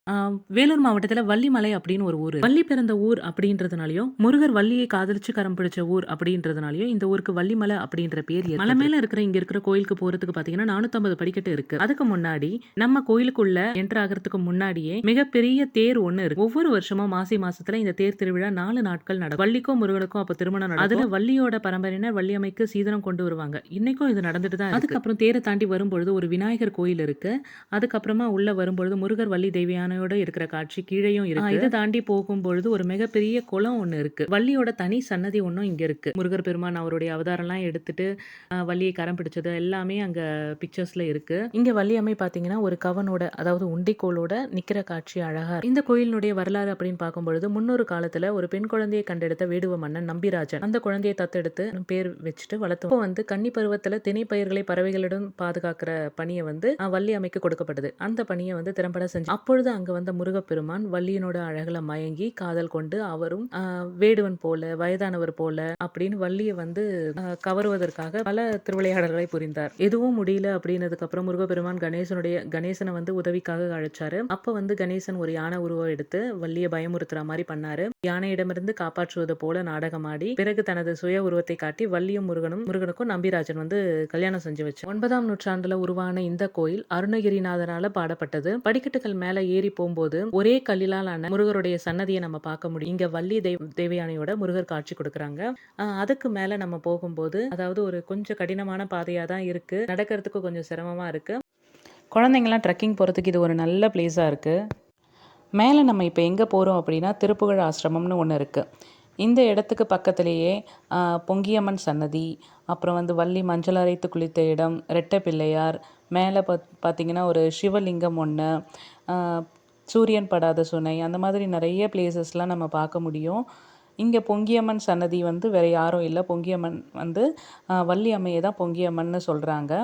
ஆ, வேலூர் மாவட்டத்துல வள்ளிமலை அப்படின்னு ஒரு ஊரு. வள்ளி பிறந்த ஊர் அப்படின்றதுனாலயும், முருகர் வள்ளியை காதலிச்சு கரம் பிடிச்ச ஊர் அப்படின்றதுனாலயும், இந்த ஊருக்கு வள்ளிமலை அப்படின்ற பேர் ஏற்பட்டது. மலை மேல இருக்கிற இங்க இருக்கிற கோயிலுக்கு போறதுக்கு பாத்தீங்கன்னா 450 படிக்கட்டு இருக்கு. அதுக்கு முன்னாடி நம்ம கோயிலுக்குள்ள என்டர் ஆகிறதுக்கு முன்னாடியே மிகப்பெரிய தேர் ஒண்ணு இருக்கு. ஒவ்வொரு வருஷமும் மாசி மாசத்துல இந்த தேர் திருவிழா 4 நாட்கள் நடக்கும். வள்ளிக்கும் முருகனுக்கும் அப்ப திருமணம் நடக்கும். அதுல வள்ளியோட பரம்பரையினர் வள்ளியம்மைக்கு சீதனம் கொண்டு வருவாங்க. இன்னைக்கும் இது நடந்துட்டு தான் இருக்கு. அதுக்கப்புறம் தேரை தாண்டி வரும்பொழுது ஒரு விநாயகர் கோயில் இருக்கு. அதுக்கப்புறமா உள்ள வரும்பொழுது முருகர் வள்ளி தெய்வயானையோட இருக்கிற காட்சி கீழேயும் இருக்கு. இதை தாண்டி போகும்பொழுது ஒரு மிகப்பெரிய குளம் ஒண்ணு இருக்கு. வள்ளியோட தனி சன்னதி ஒண்ணும் இங்க இருக்கு. முருகர் பெருமான் அவருடைய அவதாரம்லாம் எடுத்துட்டு வள்ளியை கரம் பிடிச்சது எல்லாமே அங்க பிக்சர்ஸ்ல இருக்கு. இங்க வள்ளி அம்மை பாத்தீங்கன்னா ஒரு கவனோட, அதாவது உண்டிக்கோளோட நிக்கிற காட்சி அழகா இருக்கு. இந்த கோயிலினுடைய வரலாறு அப்படின்னு பார்க்கும்பொழுது முன்னொரு காலத்துல ஒரு பெண் குழந்தையை கண்டெடுத்த வேடுவ மன்னன் நம்பிராஜன் அந்த குழந்தையை தத்தெடுத்து பேர் வச்சுட்டு வளர்த்து இப்போ கன்னி பருவத்துல திணை பயிர்களை பறவைகளிடம் பாதுகாக்கிற பணியை வள்ளி அம்மைக்கு கொடுக்கப்பட்டது. அந்த பணியை திறம்பட செஞ்சு அப்பொழுது அங்க வந்த முருகப்பெருமான் வள்ளியினோட அழகுல மயங்கி காதல் கொண்டு அவரும் வேடுவன் போல வயதானவர் போல அப்படின்னு வள்ளியை கவருவதற்காக பல திருவிளையாடல்களை புரிந்தார். எதுவும் முடியல அப்படின்னதுக்கு அப்புறம் முருகப்பெருமான் கணேசனை உதவிக்காக அழைச்சாரு. அப்ப கணேசன் ஒரு யானை உருவம் எடுத்து வள்ளியை பயமுறுத்துற மாதிரி பண்ணாரு. யானையிடமிருந்து காப்பாற்றுவது போல நாடகமாடி பிறகு தனது சுய உருவத்தை காட்டி வள்ளியும் முருகனுக்கும் நம்பிராஜன் கல்யாணம் செஞ்சு வச்சு 9ஆம் நூற்றாண்டுல உருவான இந்த கோயில் அருணகிரிநாதரால பாடப்பட்டது. படிக்கட்டுகள் மேல ஏறி போகும்போது ஒரே கல்லிலால் ஆன முருகருடைய சன்னதியை நம்ம பார்க்க முடியும். இங்க வள்ளி தேவயானையோட முருகர் காட்சி கொடுக்குறாங்க. அதுக்கு மேல நம்ம போகும்போது, அதாவது ஒரு கொஞ்சம் கடினமான பாதையா தான் இருக்கு. நடக்கிறதுக்கு கொஞ்சம் சிரமமா இருக்கு. குழந்தைங்கலாம் ட்ரெக்கிங் போறதுக்கு இது ஒரு நல்ல பிளேஸா இருக்கு. மேலே நம்ம இப்போ எங்கே போகிறோம் அப்படின்னா திருப்புகழ் ஆசிரமம்னு ஒன்று இருக்குது. இந்த இடத்துக்கு பக்கத்திலேயே பொங்கியம்மன் சன்னதி, அப்புறம் வள்ளி மஞ்சள் அரைத்து குளித்த இடம், ரெட்டை பிள்ளையார், மேலே பார்த்திங்கன்னா ஒரு சிவலிங்கம் ஒன்று, சூரியன் படாத சுனை, அந்த மாதிரி நிறைய பிளேசஸ்லாம் நம்ம பார்க்க முடியும். இங்கே பொங்கியம்மன் சன்னதி வேறு யாரும் இல்லை. பொங்கியம்மன் வள்ளி அம்மையை தான் பொங்கியம்மன்னு சொல்கிறாங்க.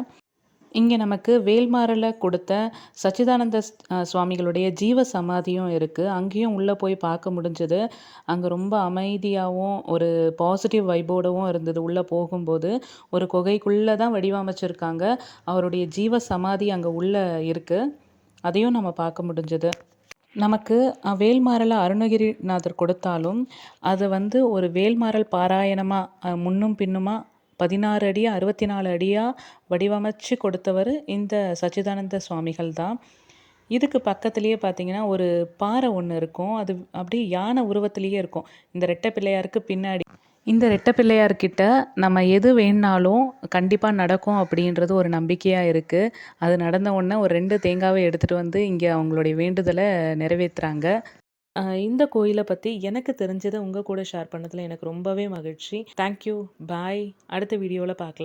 இங்கே நமக்கு வேல்மாறல கொடுத்த சச்சிதானந்த சுவாமிகளுடைய ஜீவ சமாதியும் இருக்குது. அங்கேயும் உள்ளே போய் பார்க்க முடிஞ்சது. அங்கே ரொம்ப அமைதியாகவும் ஒரு பாசிட்டிவ் வைபோடவும் இருந்தது. உள்ளே போகும்போது ஒரு குகைக்குள்ளே தான் வடிவமைச்சிருக்காங்க. அவருடைய ஜீவ சமாதி அங்கே உள்ளே இருக்குது. அதையும் நம்ம பார்க்க முடிஞ்சது. நமக்கு வேல்மாறலை அருணகிரிநாதர் கொடுத்தாலும் அது ஒரு வேல்மாறல் பாராயணமாக முன்னும் பின்னுமா 16 அடி 64 அடியாக வடிவமைச்சு கொடுத்தவர் இந்த சச்சிதானந்த சுவாமிகள் தான். இதுக்கு பக்கத்துலேயே பார்த்தீங்கன்னா ஒரு பாறை ஒன்று இருக்கும். அது அப்படியே யானை உருவத்திலேயே இருக்கும். இந்த ரெட்டை பிள்ளையாருக்கு பின்னாடி இந்த ரெட்டை பிள்ளையார்கிட்ட நம்ம எது வேணுனாலும் கண்டிப்பாக நடக்கும் அப்படின்றது ஒரு நம்பிக்கையாக இருக்குது. அது நடந்த உடனே ஒரு 2 தேங்காவை எடுத்துகிட்டு இங்கே அவங்களுடைய வேண்டுதலை நிறைவேற்றுறாங்க. இந்த கோயிலை பற்றி எனக்கு தெரிஞ்சதை உங்கள் கூட ஷேர் பண்ணதில் எனக்கு ரொம்பவே மகிழ்ச்சி. தேங்க்யூ. பாய். அடுத்த வீடியோவில் பார்க்கலாம்.